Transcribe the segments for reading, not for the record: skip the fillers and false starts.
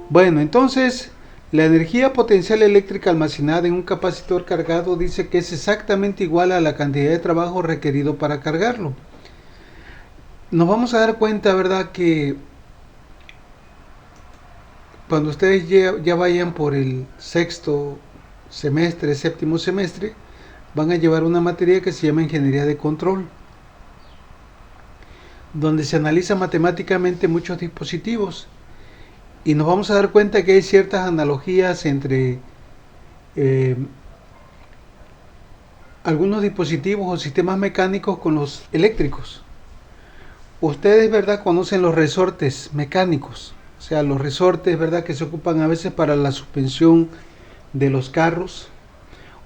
Bueno, entonces la energía potencial eléctrica almacenada en un capacitor cargado dice que es exactamente igual a la cantidad de trabajo requerido para cargarlo. Nos vamos a dar cuenta, ¿verdad?, que cuando ustedes ya vayan por el sexto semestre, séptimo semestre, van a llevar una materia que se llama ingeniería de control, donde se analiza matemáticamente muchos dispositivos y nos vamos a dar cuenta que hay ciertas analogías entre eh, algunos dispositivos o sistemas mecánicos con los eléctricos. Ustedes, ¿verdad?, conocen los resortes mecánicos, o sea, los resortes, ¿verdad?, que se ocupan a veces para la suspensión de los carros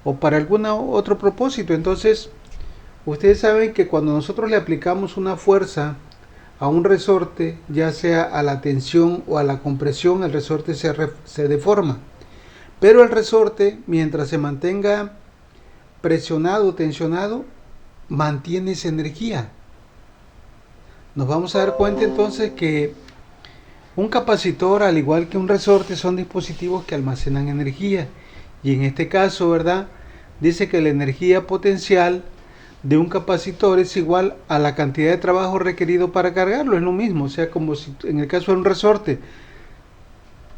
o para algún otro propósito. Entonces, ustedes saben que cuando nosotros le aplicamos una fuerza a un resorte, ya sea a la tensión o a la compresión, el resorte se deforma. Pero el resorte, mientras se mantenga presionado o tensionado, mantiene esa energía. Nos vamos a dar cuenta entonces que un capacitor, al igual que un resorte, son dispositivos que almacenan energía. Y en este caso, ¿verdad?, dice que la energía potencial de un capacitor es igual a la cantidad de trabajo requerido para cargarlo. Es lo mismo, o sea, como si en el caso de un resorte,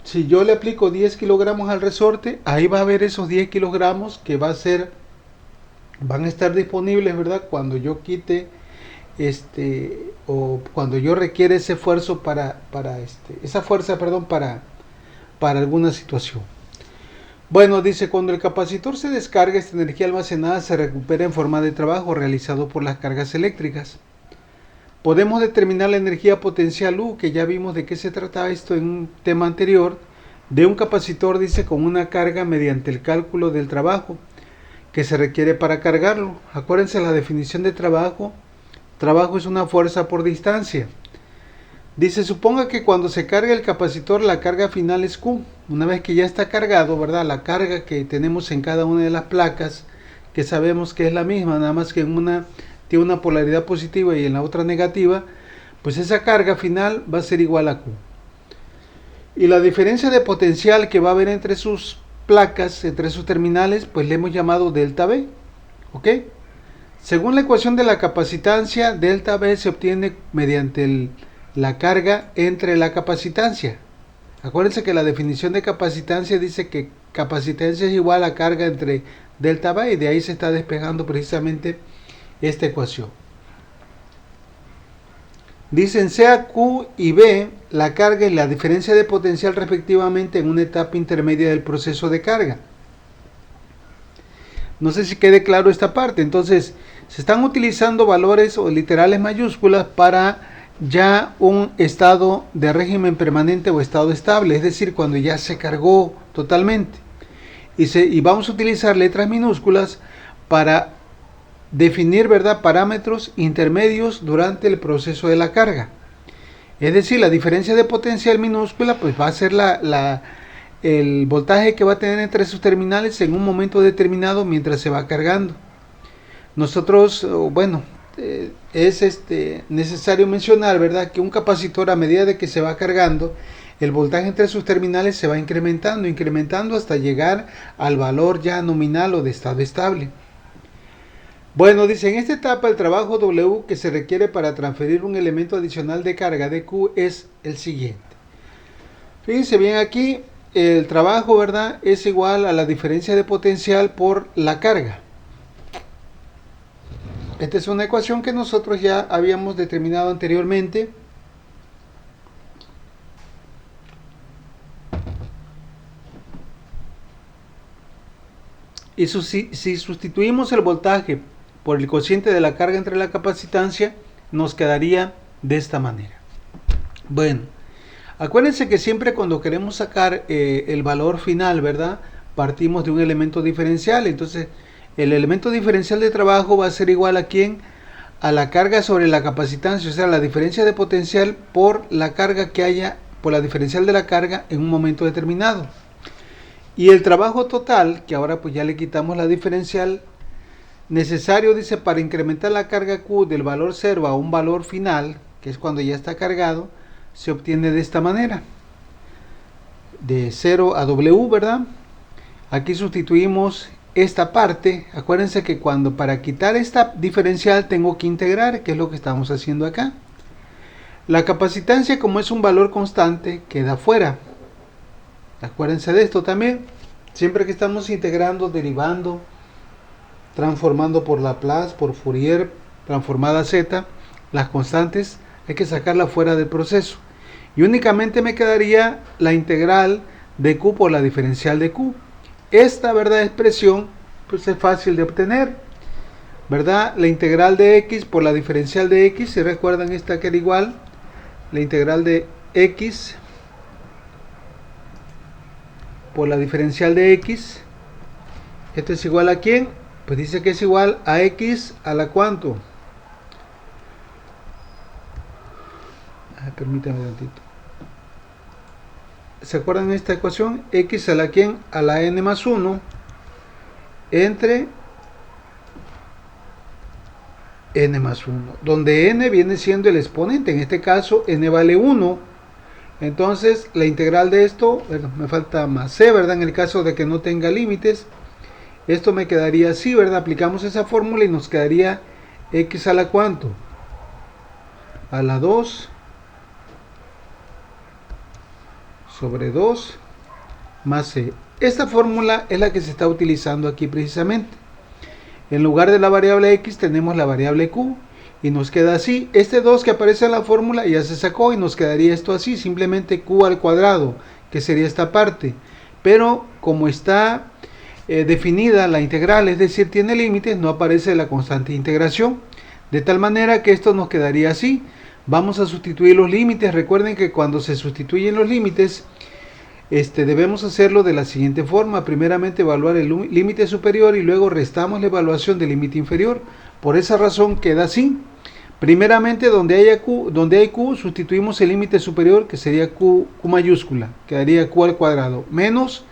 si yo le aplico 10 kilogramos al resorte, ahí va a haber esos 10 kilogramos que van a estar disponibles, ¿verdad?, cuando yo quite o cuando yo requiere ese esfuerzo esa fuerza, perdón, para alguna situación. Bueno, dice, cuando el capacitor se descarga, esta energía almacenada se recupera en forma de trabajo realizado por las cargas eléctricas. Podemos determinar la energía potencial U, que ya vimos de qué se trataba esto en un tema anterior, de un capacitor, dice, con una carga mediante el cálculo del trabajo que se requiere para cargarlo. Acuérdense la definición de trabajo. Trabajo es una fuerza por distancia. Dice, suponga que cuando se carga el capacitor, la carga final es Q. Una vez que ya está cargado, ¿verdad?, la carga que tenemos en cada una de las placas, que sabemos que es la misma, nada más que en una tiene una polaridad positiva y en la otra negativa, pues esa carga final va a ser igual a Q. Y la diferencia de potencial que va a haber entre sus placas, entre sus terminales, pues le hemos llamado delta V. ¿Ok? Según la ecuación de la capacitancia, delta V se obtiene mediante la carga entre la capacitancia. Acuérdense que la definición de capacitancia dice que capacitancia es igual a carga entre delta V, y de ahí se está despejando precisamente esta ecuación. Dicen sea Q y V la carga y la diferencia de potencial respectivamente en una etapa intermedia del proceso de carga. No sé si quede claro esta parte. Entonces, se están utilizando valores o literales mayúsculas para ya un estado de régimen permanente o estado estable, es decir, cuando ya se cargó totalmente. Y vamos a utilizar letras minúsculas para definir, ¿verdad?, parámetros intermedios durante el proceso de la carga. Es decir, la diferencia de potencial minúscula pues va a ser el voltaje que va a tener entre sus terminales en un momento determinado mientras se va cargando. Nosotros, bueno, es necesario mencionar, ¿verdad?, que un capacitor, a medida de que se va cargando, el voltaje entre sus terminales se va incrementando hasta llegar al valor ya nominal o de estado estable. Bueno, dice, en esta etapa el trabajo W que se requiere para transferir un elemento adicional de carga de Q es el siguiente. Fíjense bien aquí, el trabajo, ¿verdad?, es igual a la diferencia de potencial por la carga. Esta es una ecuación que nosotros ya habíamos determinado anteriormente. Y si sustituimos el voltaje por el cociente de la carga entre la capacitancia, nos quedaría de esta manera. Bueno, acuérdense que siempre cuando queremos sacar el valor final, ¿verdad?, partimos de un elemento diferencial. Entonces, el elemento diferencial de trabajo va a ser igual a ¿quién? A la carga sobre la capacitancia, o sea, la diferencia de potencial por la carga que haya, por la diferencial de la carga en un momento determinado. Y el trabajo total, que ahora pues ya le quitamos la diferencial, necesario, dice, para incrementar la carga Q del valor 0 a un valor final, que es cuando ya está cargado, se obtiene de esta manera. de 0 a W, ¿verdad? Aquí sustituimos esta parte. Acuérdense que para quitar esta diferencial tengo que integrar, que es lo que estamos haciendo acá. La capacitancia, como es un valor constante, queda fuera. Acuérdense de esto también. Siempre que estamos integrando, derivando, transformando por Laplace, por Fourier, transformada Z, las constantes hay que sacarlas fuera del proceso. Y únicamente me quedaría la integral de Q por la diferencial de Q. Esta, ¿verdad?, expresión pues es fácil de obtener, ¿verdad? La integral de X por la diferencial de X, si recuerdan, esta que era igual, la integral de X por la diferencial de X, esto es igual a ¿quién? Pues dice que es igual a X a la ¿cuánto? Permítanme un tantito. ¿Se acuerdan de esta ecuación? X a la ¿quién? A la n más 1 entre n más 1, donde n viene siendo el exponente, en este caso n vale 1. Entonces la integral de esto, bueno, me falta más c, ¿verdad? En el caso de que no tenga límites, esto me quedaría así, ¿verdad? Aplicamos esa fórmula y nos quedaría x a la ¿cuánto? A la 2 sobre 2 más c. Esta fórmula es la que se está utilizando aquí precisamente. En lugar de la variable x tenemos la variable q y nos queda así. Este 2 que aparece en la fórmula ya se sacó y nos quedaría esto así, simplemente q al cuadrado, que sería esta parte. Pero como está definida la integral, es decir, tiene límites, no aparece la constante de integración. De tal manera que esto nos quedaría así. Vamos a sustituir los límites. Recuerden que cuando se sustituyen los límites, debemos hacerlo de la siguiente forma. Primeramente evaluar el límite superior y luego restamos la evaluación del límite inferior. Por esa razón queda así. Primeramente donde hay Q sustituimos el límite superior, que sería Q mayúscula, quedaría Q al cuadrado, menos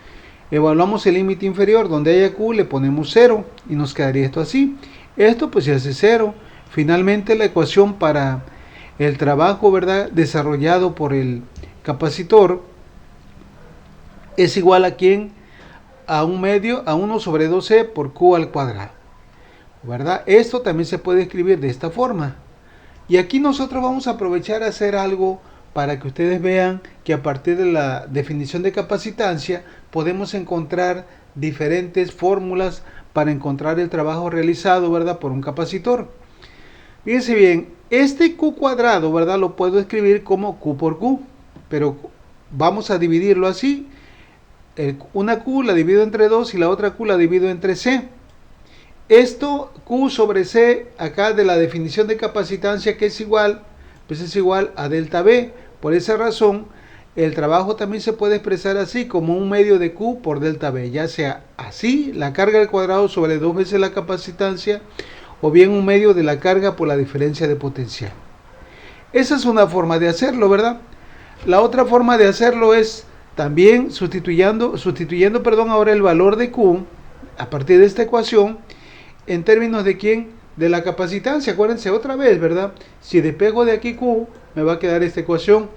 evaluamos el límite inferior, donde haya Q le ponemos 0 y nos quedaría esto así. Esto pues se hace 0. Finalmente la ecuación para el trabajo, ¿verdad?, desarrollado por el capacitor es igual a ¿quién? A 1 sobre 2c por Q al cuadrado, ¿verdad? Esto también se puede escribir de esta forma. Y aquí nosotros vamos a aprovechar a hacer algo para que ustedes vean que a partir de la definición de capacitancia podemos encontrar diferentes fórmulas para encontrar el trabajo realizado, ¿verdad?, por un capacitor. Fíjense bien, este Q cuadrado, ¿verdad?, lo puedo escribir como Q por Q, pero vamos a dividirlo así. Una Q la divido entre 2 y la otra Q la divido entre C. Esto Q sobre C, acá de la definición de capacitancia, que es igual, pues es igual a delta B. Por esa razón, el trabajo también se puede expresar así, como un medio de Q por delta B, ya sea así, la carga al cuadrado sobre 2 veces la capacitancia, o bien un medio de la carga por la diferencia de potencial. Esa es una forma de hacerlo, ¿verdad? La otra forma de hacerlo es también sustituyendo ahora el valor de Q a partir de esta ecuación en términos de ¿quién? De la capacitancia. Acuérdense otra vez, ¿verdad? Si despego de aquí Q, me va a quedar esta ecuación,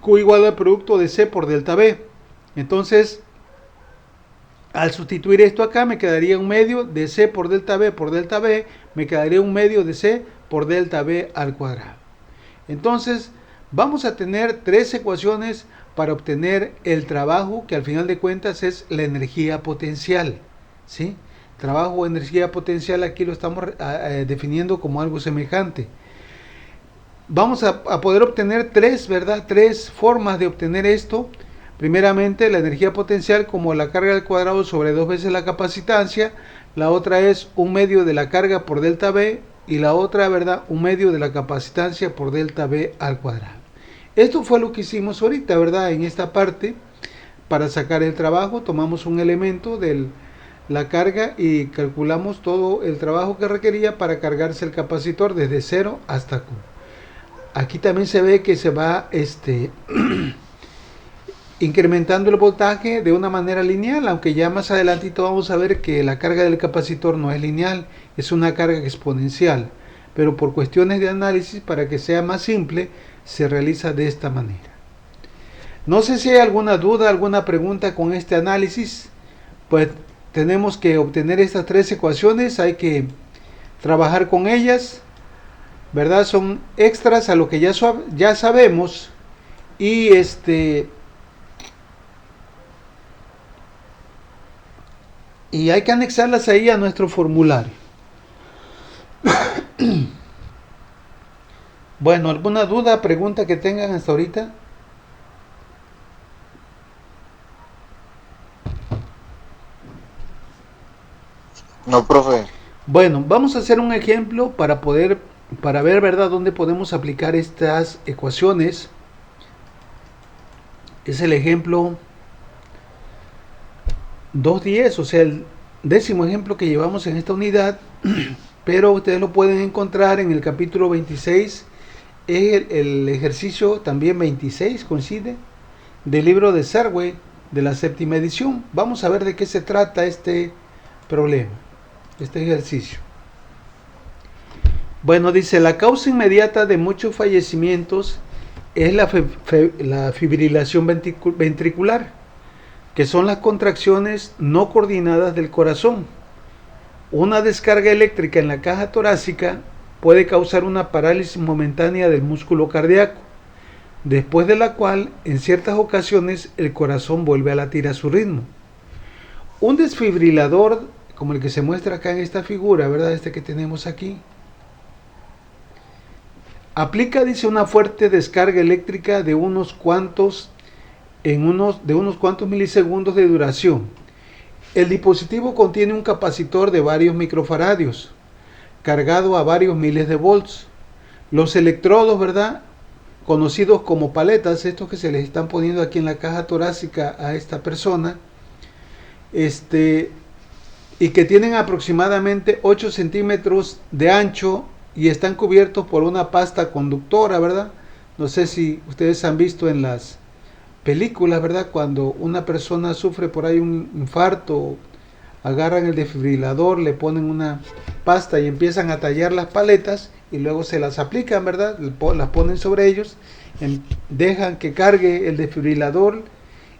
Q igual al producto de C por delta B. Entonces, al sustituir esto acá, me quedaría un medio de C por delta B, me quedaría un medio de C por delta B al cuadrado. Entonces, vamos a tener tres ecuaciones para obtener el trabajo, que al final de cuentas es la energía potencial, ¿sí? Trabajo o energía potencial aquí lo estamos definiendo como algo semejante. Vamos a poder obtener tres formas de obtener esto. Primeramente, la energía potencial como la carga al cuadrado sobre 2 veces la capacitancia. La otra es un medio de la carga por delta B. Y la otra, ¿verdad?, un medio de la capacitancia por delta B al cuadrado. Esto fue lo que hicimos ahorita, ¿verdad? En esta parte, para sacar el trabajo, tomamos un elemento de la carga y calculamos todo el trabajo que requería para cargarse el capacitor desde 0 hasta Q. Aquí también se ve que se va incrementando el voltaje de una manera lineal, aunque ya más adelantito vamos a ver que la carga del capacitor no es lineal, es una carga exponencial, pero por cuestiones de análisis, para que sea más simple, se realiza de esta manera. No sé si hay alguna duda, alguna pregunta con este análisis. Pues tenemos que obtener estas tres ecuaciones, hay que trabajar con ellas, ¿verdad? Son extras a lo que ya sabemos y y hay que anexarlas ahí a nuestro formulario. Bueno, ¿alguna duda, pregunta que tengan hasta ahorita? No, profe. Bueno, vamos a hacer un ejemplo para ver, ¿verdad?, dónde podemos aplicar estas ecuaciones. Es el ejemplo 2.10, o sea, el 10º ejemplo que llevamos en esta unidad, pero ustedes lo pueden encontrar en el capítulo 26, es el ejercicio también 26, coincide, del libro de Serway, de la 7ª edición. Vamos a ver de qué se trata este problema, este ejercicio. Bueno, dice, la causa inmediata de muchos fallecimientos es la fibrilación ventricular, que son las contracciones no coordinadas del corazón. Una descarga eléctrica en la caja torácica puede causar una parálisis momentánea del músculo cardíaco, después de la cual, en ciertas ocasiones, el corazón vuelve a latir a su ritmo. Un desfibrilador, como el que se muestra acá en esta figura, ¿verdad? Este que tenemos aquí, aplica, dice, una fuerte descarga eléctrica de unos cuantos milisegundos de duración. El dispositivo contiene un capacitor de varios microfaradios, cargado a varios miles de volts. Los electrodos, ¿verdad?, conocidos como paletas, estos que se les están poniendo aquí en la caja torácica a esta persona, y que tienen aproximadamente 8 centímetros de ancho y están cubiertos por una pasta conductora, ¿verdad? No sé si ustedes han visto en las películas, ¿verdad? Cuando una persona sufre por ahí un infarto, agarran el desfibrilador, le ponen una pasta y empiezan a tallar las paletas y luego se las aplican, ¿verdad? Las ponen sobre ellos, dejan que cargue el desfibrilador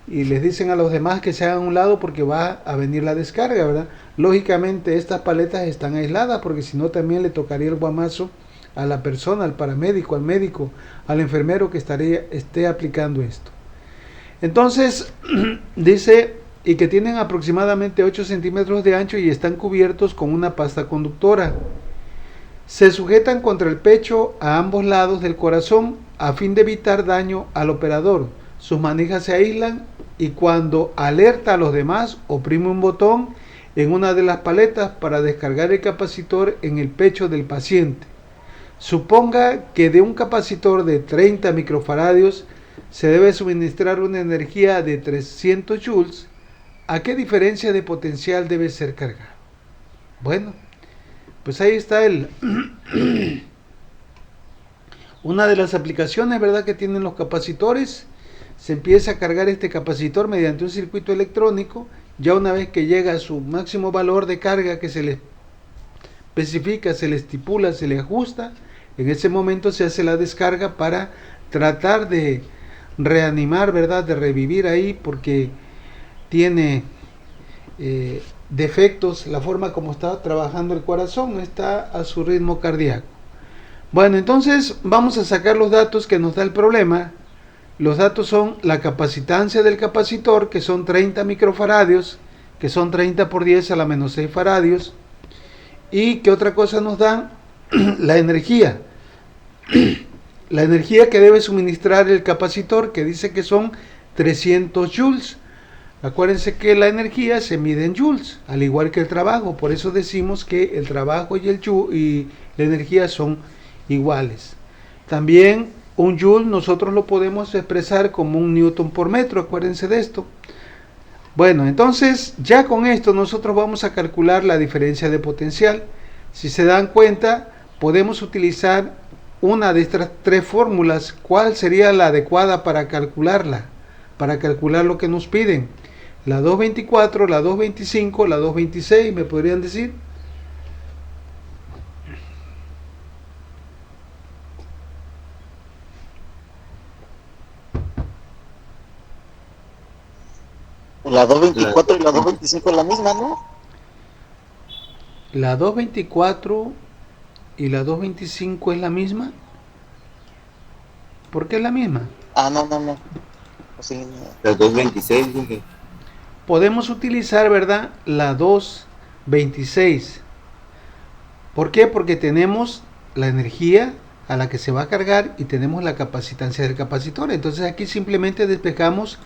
y les dicen a los demás que se hagan a un lado porque va a venir la descarga, ¿verdad? Lógicamente estas paletas están aisladas porque si no también le tocaría el guamazo a la persona, al paramédico, al médico, al enfermero que esté aplicando esto. Entonces, dice, y que tienen aproximadamente 8 centímetros de ancho y están cubiertos con una pasta conductora. Se sujetan contra el pecho a ambos lados del corazón a fin de evitar daño al operador. Sus manijas se aíslan y cuando alerta a los demás, oprime un botón en una de las paletas para descargar el capacitor en el pecho del paciente. Suponga que de un capacitor de 30 microfaradios se debe suministrar una energía de 300 joules. ¿A qué diferencia de potencial debe ser cargado? Bueno, pues ahí está una de las aplicaciones, ¿verdad?, que tienen los capacitores. Se empieza a cargar este capacitor mediante un circuito electrónico. Ya una vez que llega a su máximo valor de carga que se le especifica, se le estipula, se le ajusta, en ese momento se hace la descarga para tratar de reanimar, ¿verdad?, de revivir ahí, porque tiene defectos la forma como está trabajando el corazón, está a su ritmo cardíaco. Bueno, entonces vamos a sacar los datos que nos da el problema. Los datos son la capacitancia del capacitor, que son 30 microfaradios, que son 30 por 10 a la menos 6 faradios. ¿Y qué otra cosa nos dan? La energía. La energía que debe suministrar el capacitor, que dice que son 300 joules. Acuérdense que la energía se mide en joules, al igual que el trabajo. Por eso decimos que el trabajo y la energía son iguales. También un joule nosotros lo podemos expresar como un newton por metro. Acuérdense de esto. Bueno, entonces ya con esto nosotros vamos a calcular la diferencia de potencial. Si se dan cuenta, podemos utilizar una de estas tres fórmulas. ¿Cuál sería la adecuada para calcularla? Para calcular lo que nos piden. La 224, la 225, la 226, ¿me podrían decir? La 224 y la 225 es la misma, ¿no? La 224 y la 225 es la misma. ¿Por qué es la misma? Ah, no, no, no. Sí, no. La 226, dije. Podemos utilizar, ¿verdad? La 226. ¿Por qué? Porque tenemos la energía a la que se va a cargar y tenemos la capacitancia del capacitor. Entonces aquí simplemente despejamos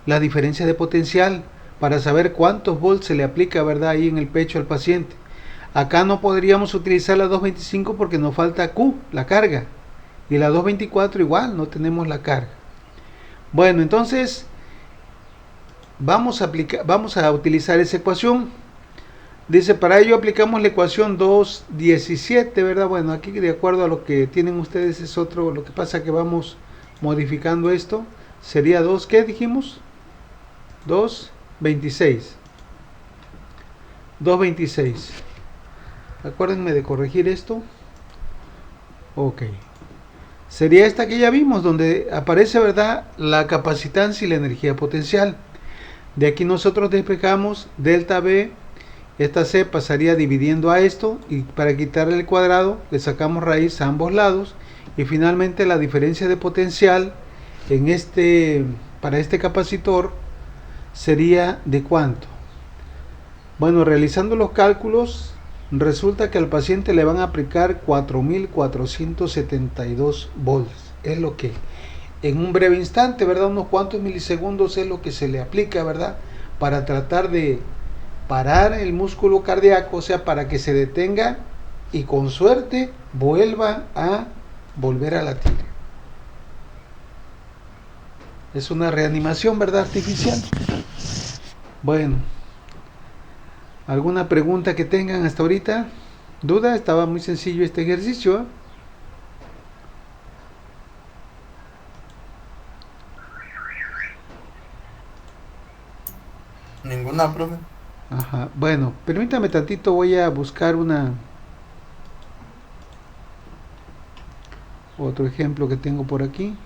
la diferencia de potencial para saber cuántos volts se le aplica, ¿verdad? Ahí en el pecho al paciente. Acá no podríamos utilizar la 225 porque nos falta Q, la carga. Y la 224 igual, no tenemos la carga. Bueno, entonces vamos a utilizar esa ecuación. Dice, para ello aplicamos la ecuación 217, ¿verdad? Bueno, aquí de acuerdo a lo que tienen ustedes es otro, lo que pasa que vamos modificando esto. Sería 2, ¿qué dijimos? 226. 226. Acuérdenme de corregir esto. Ok. Sería esta que ya vimos, donde aparece, ¿verdad?, la capacitancia y la energía potencial. De aquí nosotros despejamos delta B. Esta C pasaría dividiendo a esto y para quitarle el cuadrado le sacamos raíz a ambos lados y finalmente la diferencia de potencial para este capacitor sería de cuánto. Bueno, realizando los cálculos resulta que al paciente le van a aplicar 4472 volts. Es lo que en un breve instante, ¿verdad? Unos cuantos milisegundos es lo que se le aplica, ¿verdad? Para tratar de parar el músculo cardíaco, o sea, para que se detenga y con suerte vuelva a volver a latir. Es una reanimación, ¿verdad? Artificial. Bueno, ¿alguna pregunta que tengan hasta ahorita? ¿Duda? Estaba muy sencillo este ejercicio, ¿eh? Ninguna, profe. Ajá. Bueno, permítame tantito, voy a buscar otro ejemplo que tengo por aquí.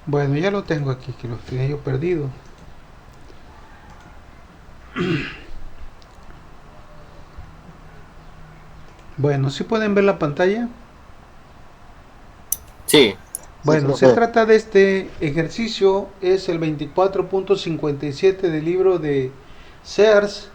Bueno, ya lo tengo aquí, que lo tenía yo perdido. Bueno, ¿sí pueden ver la pantalla? Sí. Bueno, se trata de este ejercicio, es el 24.57 del libro de Sears.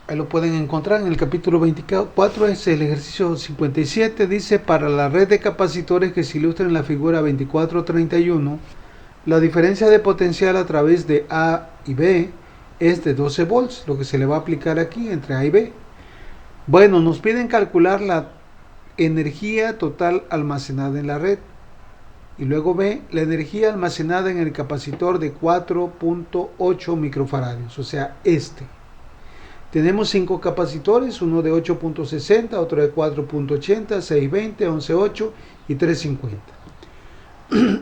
Ahí lo pueden encontrar en el capítulo 24, es el ejercicio 57. Dice: para la red de capacitores que se ilustra en la figura 2431, la diferencia de potencial a través de A y B es de 12 volts, lo que se le va a aplicar aquí entre A y B. Bueno, nos piden calcular la energía total almacenada en la red. Y luego B, la energía almacenada en el capacitor de 4.8 microfaradios, o sea, Tenemos 5 capacitores, uno de 8.60, otro de 4.80, 620, 11.8 y 3.50.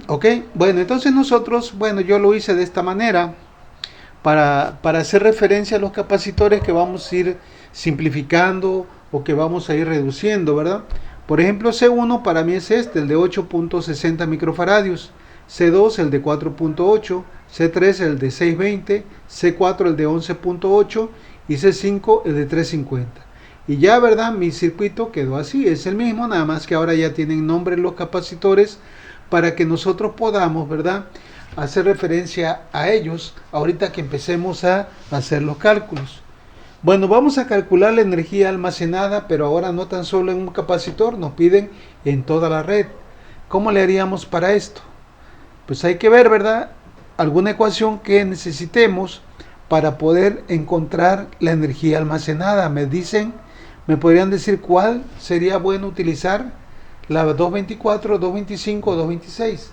Ok, bueno, entonces nosotros, yo lo hice de esta manera para hacer referencia a los capacitores que vamos a ir simplificando o que vamos a ir reduciendo, ¿verdad? Por ejemplo, C1 para mí es el de 8.60 microfaradios, C2 el de 4.8, C3 el de 620, C4 el de 11.8 y C5 el de 3.50. Y ya, ¿verdad? Mi circuito quedó así, es el mismo, nada más que ahora ya tienen nombre los capacitores para que nosotros podamos, ¿verdad?, hacer referencia a ellos ahorita que empecemos a hacer los cálculos. Bueno, vamos a calcular la energía almacenada, pero ahora no tan solo en un capacitor, nos piden en toda la red. ¿Cómo le haríamos para esto? Pues hay que ver, ¿verdad?, alguna ecuación que necesitemos para poder encontrar la energía almacenada. Me podrían decir cuál sería bueno utilizar, la 224, 225 o 226.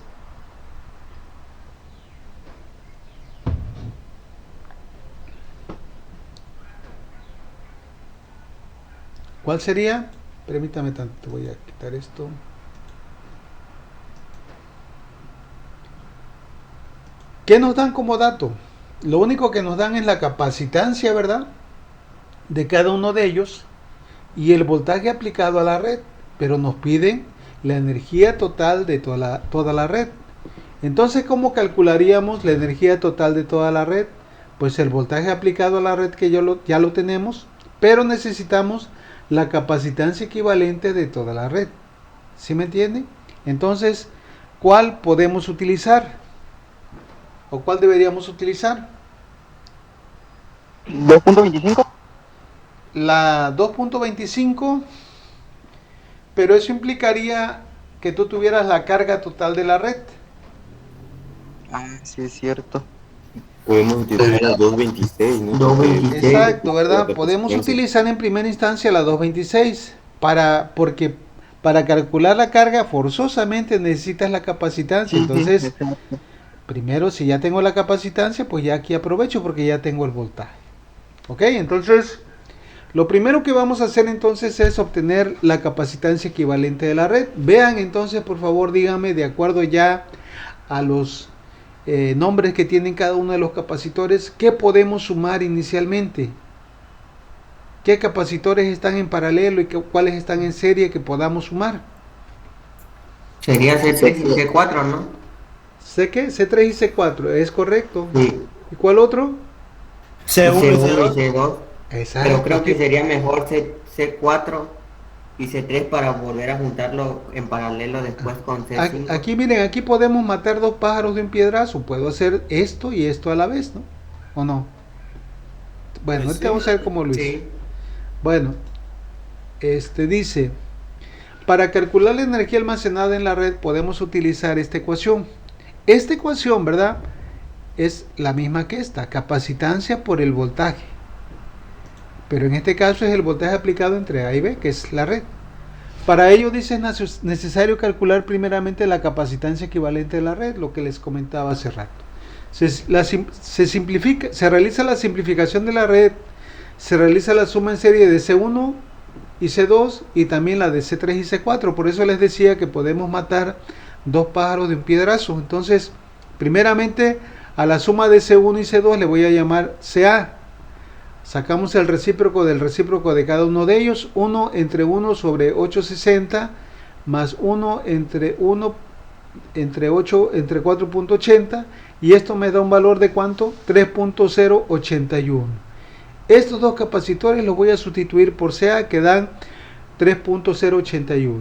¿Cuál sería? Permítame tanto, voy a quitar esto. ¿Qué nos dan como dato? Lo único que nos dan es la capacitancia, ¿verdad?, de cada uno de ellos y el voltaje aplicado a la red, pero nos piden la energía total de toda la red. Entonces, ¿cómo calcularíamos la energía total de toda la red? Pues el voltaje aplicado a la red que ya lo tenemos, pero necesitamos la capacitancia equivalente de toda la red. ¿Sí me entiende? Entonces, ¿cuál podemos utilizar? ¿O cuál deberíamos utilizar? 2.25. La 2.25, pero eso implicaría que tú tuvieras la carga total de la red. Ah, sí, es cierto. Podemos utilizar la 226, ¿no? 226. Exacto, ¿verdad? Podemos utilizar en primera instancia la 226 porque para calcular la carga forzosamente necesitas la capacitancia. Entonces, primero, si ya tengo la capacitancia, pues ya aquí aprovecho porque ya tengo el voltaje. Ok, entonces lo primero que vamos a hacer entonces es obtener la capacitancia equivalente de la red. Vean entonces, por favor, díganme, de acuerdo ya a los nombres que tienen cada uno de los capacitores, ¿qué podemos sumar inicialmente? ¿Qué capacitores están en paralelo y cuáles están en serie que podamos sumar? Sería C3 y C4, ¿no? ¿C qué? C3 y C4, ¿es correcto? Sí. ¿Y cuál otro? C1 y C2. Exacto. Pero creo que sería mejor C4 y C3 para volver a juntarlo en paralelo después con C5. Aquí miren, aquí podemos matar dos pájaros de un piedrazo. Puedo hacer esto y esto a la vez, ¿no? ¿O no? Bueno, Pues ahorita vamos a ver cómo lo hice. Sí. Bueno, dice: para calcular la energía almacenada en la red podemos utilizar esta ecuación. Esta ecuación, ¿verdad?, es la misma que esta, capacitancia por el voltaje. Pero en este caso es el voltaje aplicado entre A y B, que es la red. Para ello dice necesario calcular primeramente la capacitancia equivalente de la red, lo que les comentaba hace rato. Se realiza la simplificación de la red, se realiza la suma en serie de C1 y C2 y también la de C3 y C4. Por eso les decía que podemos matar dos pájaros de un piedrazo. Entonces, primeramente a la suma de C1 y C2 le voy a llamar CA. Sacamos el recíproco del recíproco de cada uno de ellos, 1 entre 1 sobre 860 más 1 entre 4.80, y esto me da un valor de ¿cuánto? 3.081. Estos dos capacitores los voy a sustituir por CA, que dan 3.081.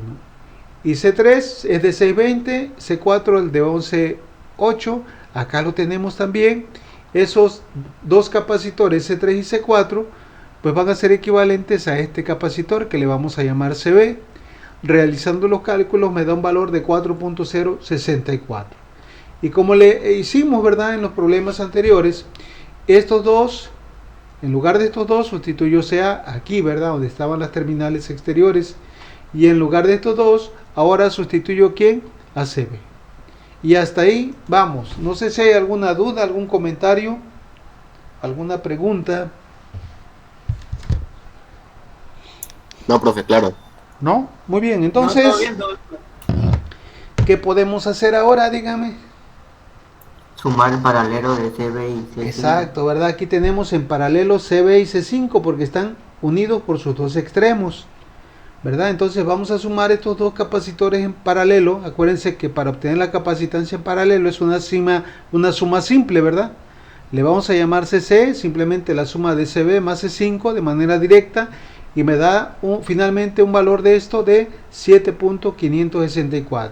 Y C3 es de 620, C4 el de 11.8. Acá lo tenemos también. Esos dos capacitores C3 y C4 pues van a ser equivalentes a este capacitor que le vamos a llamar CB. Realizando los cálculos me da un valor de 4.064. Y como le hicimos, ¿verdad?, en los problemas anteriores, estos dos, en lugar de estos dos, sustituyo CA aquí, ¿verdad?, donde estaban las terminales exteriores. Y en lugar de estos dos, ahora sustituyo ¿quién? A CB. Y hasta ahí vamos. No sé si hay alguna duda, algún comentario, alguna pregunta. No, profe, claro. ¿No? Muy bien, No, entonces, todo bien, todo bien. ¿qué podemos hacer ahora? Dígame. Sumar el paralelo de CB y C5. Exacto, ¿verdad? Aquí tenemos en paralelo CB y C5 porque están unidos por sus dos extremos, ¿verdad? Entonces vamos a sumar estos dos capacitores en paralelo. Acuérdense que para obtener la capacitancia en paralelo es una suma simple, ¿verdad? Le vamos a llamar CC, simplemente la suma de CB más C5 de manera directa, y me da finalmente un valor de esto de 7.564.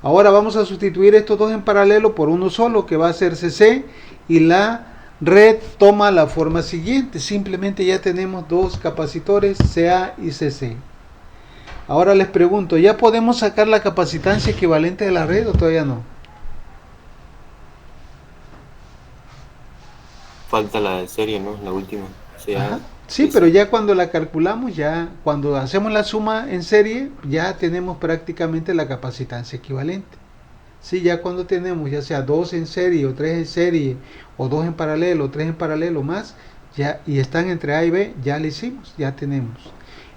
Ahora vamos a sustituir estos dos en paralelo por uno solo, que va a ser CC, y la red toma la forma siguiente. Simplemente ya tenemos dos capacitores CA y CC. Ahora les pregunto, ¿ya podemos sacar la capacitancia equivalente de la red o todavía no? Falta la de serie, ¿no? La última. O sea, Ajá. Sí, pero ya cuando la calculamos, ya cuando hacemos la suma en serie, ya tenemos prácticamente la capacitancia equivalente. Sí, ya cuando tenemos ya sea 2 en serie o 3 en serie, o 2 en paralelo, o 3 en paralelo más, ya, y están entre A y B, ya le hicimos, ya tenemos.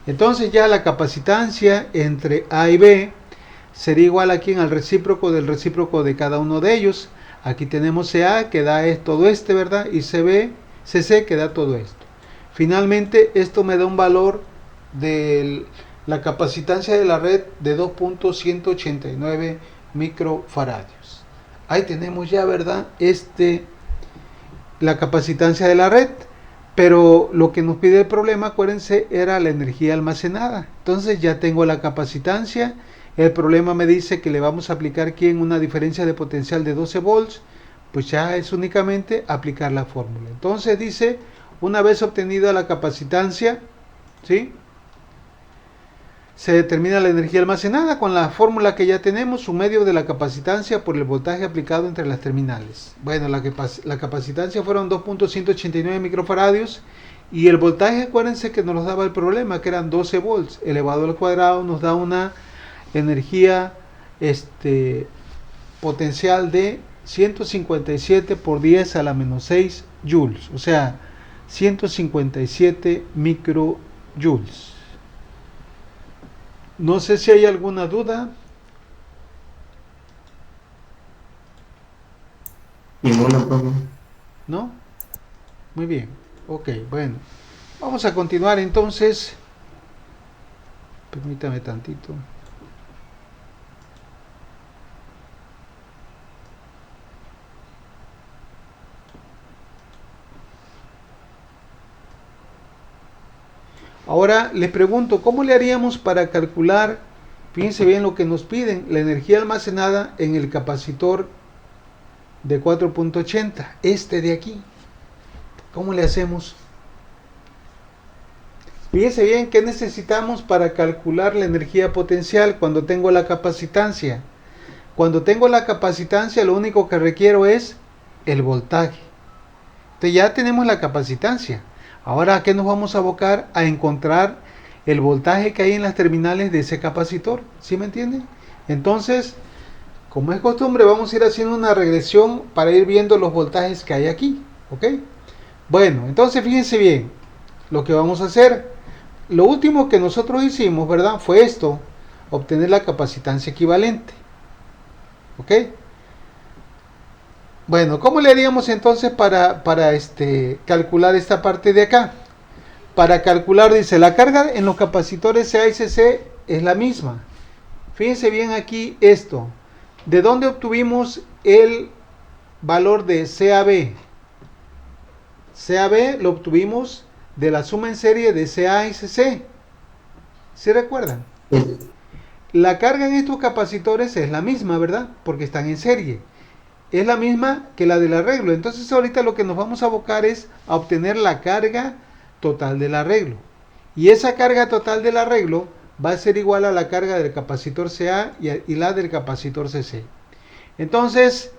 Entonces ya la capacitancia entre A y B sería igual aquí al recíproco del recíproco de cada uno de ellos. Aquí tenemos CA que da todo ¿verdad? Y CC que da todo esto. Finalmente esto me da un valor de la capacitancia de la red de 2.189 microfaradios. Ahí tenemos ya, ¿verdad?, la capacitancia de la red. Pero lo que nos pide el problema, acuérdense, era la energía almacenada. Entonces ya tengo la capacitancia. El problema me dice que le vamos a aplicar aquí en una diferencia de potencial de 12 volts. Pues ya es únicamente aplicar la fórmula. Entonces dice, una vez obtenida la capacitancia, ¿sí?, se determina la energía almacenada con la fórmula que ya tenemos, su medio de la capacitancia por el voltaje aplicado entre las terminales. Bueno, la capacitancia fueron 2.189 microfaradios y el voltaje, acuérdense que nos lo daba el problema, que eran 12 volts elevado al cuadrado, nos da una energía potencial de 157 por 10 a la menos 6 joules, o sea, 157 microjoules. No sé si hay alguna duda. Ninguna, profe. ¿No? Muy bien. Ok, bueno. Vamos a continuar entonces. Permítame tantito. Ahora les pregunto, ¿cómo le haríamos para calcular, fíjense bien lo que nos piden, la energía almacenada en el capacitor de 4.80, de aquí? ¿Cómo le hacemos? Fíjense bien qué necesitamos para calcular la energía potencial cuando tengo la capacitancia. Cuando tengo la capacitancia, lo único que requiero es el voltaje. Entonces ya tenemos la capacitancia. Ahora, ¿a qué nos vamos a abocar? A encontrar el voltaje que hay en las terminales de ese capacitor. ¿Sí me entienden? Entonces, como es costumbre, vamos a ir haciendo una regresión para ir viendo los voltajes que hay aquí. ¿Ok? Bueno, entonces fíjense bien lo que vamos a hacer. Lo último que nosotros hicimos, ¿verdad?, fue esto, obtener la capacitancia equivalente. ¿Ok? Bueno, ¿cómo le haríamos entonces para calcular esta parte de acá? Para calcular, dice, la carga en los capacitores CA y CC es la misma. Fíjense bien aquí esto. ¿De dónde obtuvimos el valor de CAB? CAB lo obtuvimos de la suma en serie de CA y CC. ¿Sí recuerdan? La carga en estos capacitores es la misma, ¿verdad? Porque están en serie. Es la misma que la del arreglo. Entonces ahorita lo que nos vamos a abocar es a obtener la carga total del arreglo. Y esa carga total del arreglo va a ser igual a la carga del capacitor CA y la del capacitor CC. Entonces,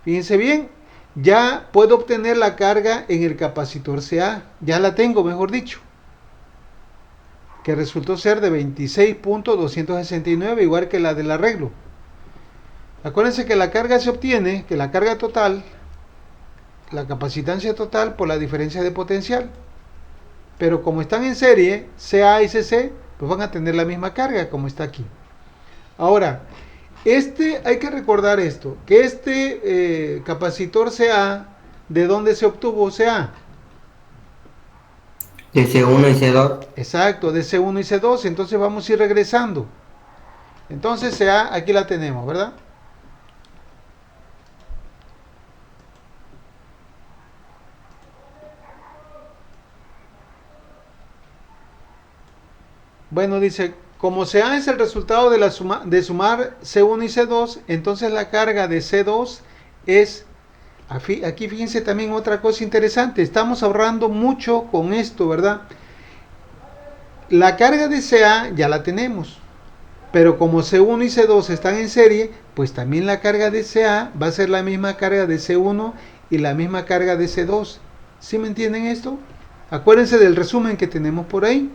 fíjense bien, ya puedo obtener la carga en el capacitor CA. Ya la tengo, mejor dicho, que resultó ser de 26.269, igual que la del arreglo. Acuérdense que la carga se obtiene, que la carga total, la capacitancia total por la diferencia de potencial. Pero como están en serie, CA y CC, pues van a tener la misma carga como está aquí. Ahora, hay que recordar esto, que este capacitor CA, ¿de dónde se obtuvo CA? De C1 y C2. Exacto, de C1 y C2, entonces vamos a ir regresando. Entonces CA, aquí la tenemos, ¿verdad? Bueno, dice, como CA es el resultado de sumar C1 y C2, entonces la carga de C2 es, aquí fíjense también otra cosa interesante, estamos ahorrando mucho con esto, ¿verdad? La carga de CA ya la tenemos, pero como C1 y C2 están en serie, pues también la carga de CA va a ser la misma carga de C1 y la misma carga de C2. ¿Sí me entienden esto? Acuérdense del resumen que tenemos por ahí.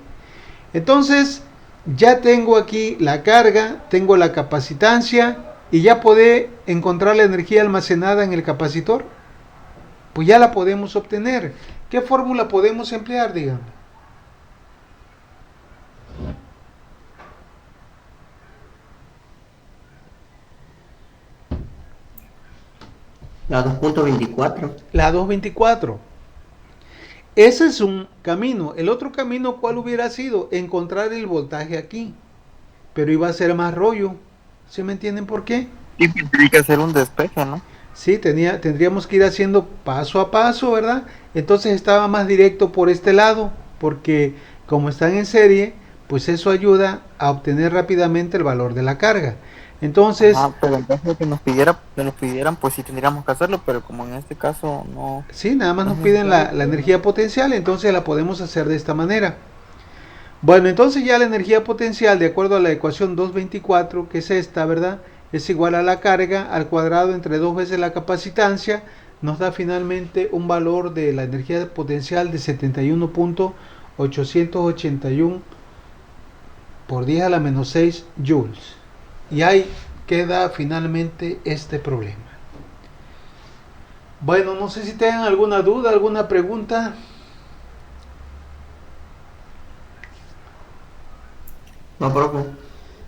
Entonces, ya tengo aquí la carga, tengo la capacitancia y ya puedo encontrar la energía almacenada en el capacitor. Pues ya la podemos obtener. ¿Qué fórmula podemos emplear, díganme? La 2.24. La 224. Ese es un camino. El otro camino, ¿cuál hubiera sido? Encontrar el voltaje aquí. Pero iba a ser más rollo. ¿Sí me entienden por qué? Y tiene que hacer un despeje, ¿no? Sí, tendríamos que ir haciendo paso a paso, ¿verdad? Entonces estaba más directo por este lado, porque como están en serie, pues eso ayuda a obtener rápidamente el valor de la carga. Entonces, Pero en caso de que nos pidieran, pues sí tendríamos que hacerlo, pero como en este caso no. sí, nada más nos piden la energía potencial, entonces la podemos hacer de esta manera. Bueno, entonces ya la energía potencial, de acuerdo a la ecuación 224, que es esta, ¿verdad? Es igual a la carga al cuadrado entre 2 veces la capacitancia, nos da finalmente un valor de la energía potencial de 71.881 por 10 a la menos 6 joules. Y ahí queda finalmente este problema. Bueno, no sé si tengan alguna duda, alguna pregunta. No, profe.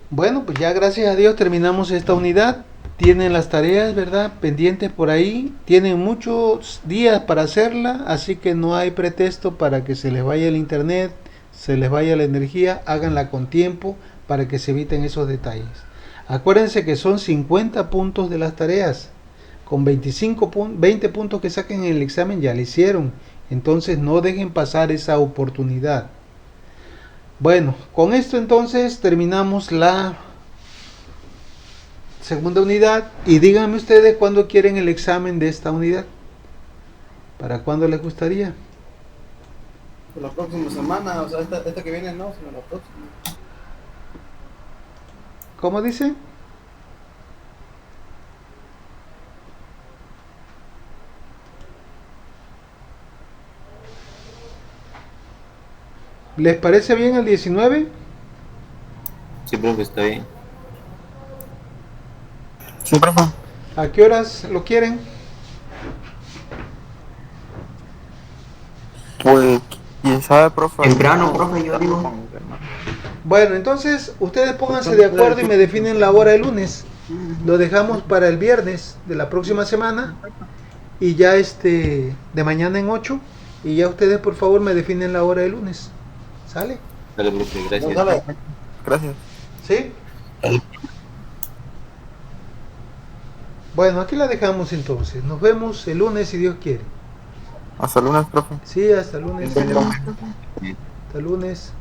Bueno, pues ya gracias a Dios terminamos esta unidad. Tienen las tareas, ¿verdad? Pendientes por ahí. Tienen muchos días para hacerla, así que no hay pretexto para que se les vaya el internet, se les vaya la energía. Háganla con tiempo para que se eviten esos detalles. Acuérdense que son 50 puntos de las tareas. Con 20 puntos que saquen en el examen ya lo hicieron. Entonces no dejen pasar esa oportunidad. Bueno, con esto entonces terminamos la segunda unidad. Y díganme ustedes cuándo quieren el examen de esta unidad. ¿Para cuándo les gustaría? La próxima semana, o sea, esta que viene no, sino la próxima. ¿Cómo dice? ¿Les parece bien el 19? Sí, profe, está bien. Sí, profe. ¿A qué horas lo quieren? Pues, quién sabe, profe. Temprano, profe, yo digo. Bueno, entonces ustedes pónganse de acuerdo y me definen la hora el lunes. Lo dejamos para el viernes de la próxima semana. Y ya de mañana en 8. Y ya ustedes por favor me definen la hora el lunes. ¿Sale? Dale, profe, gracias. Dale. Gracias. ¿Sí? Bueno, aquí la dejamos entonces. Nos vemos el lunes si Dios quiere. Hasta el lunes, profe. Sí, hasta el lunes. Hasta el lunes.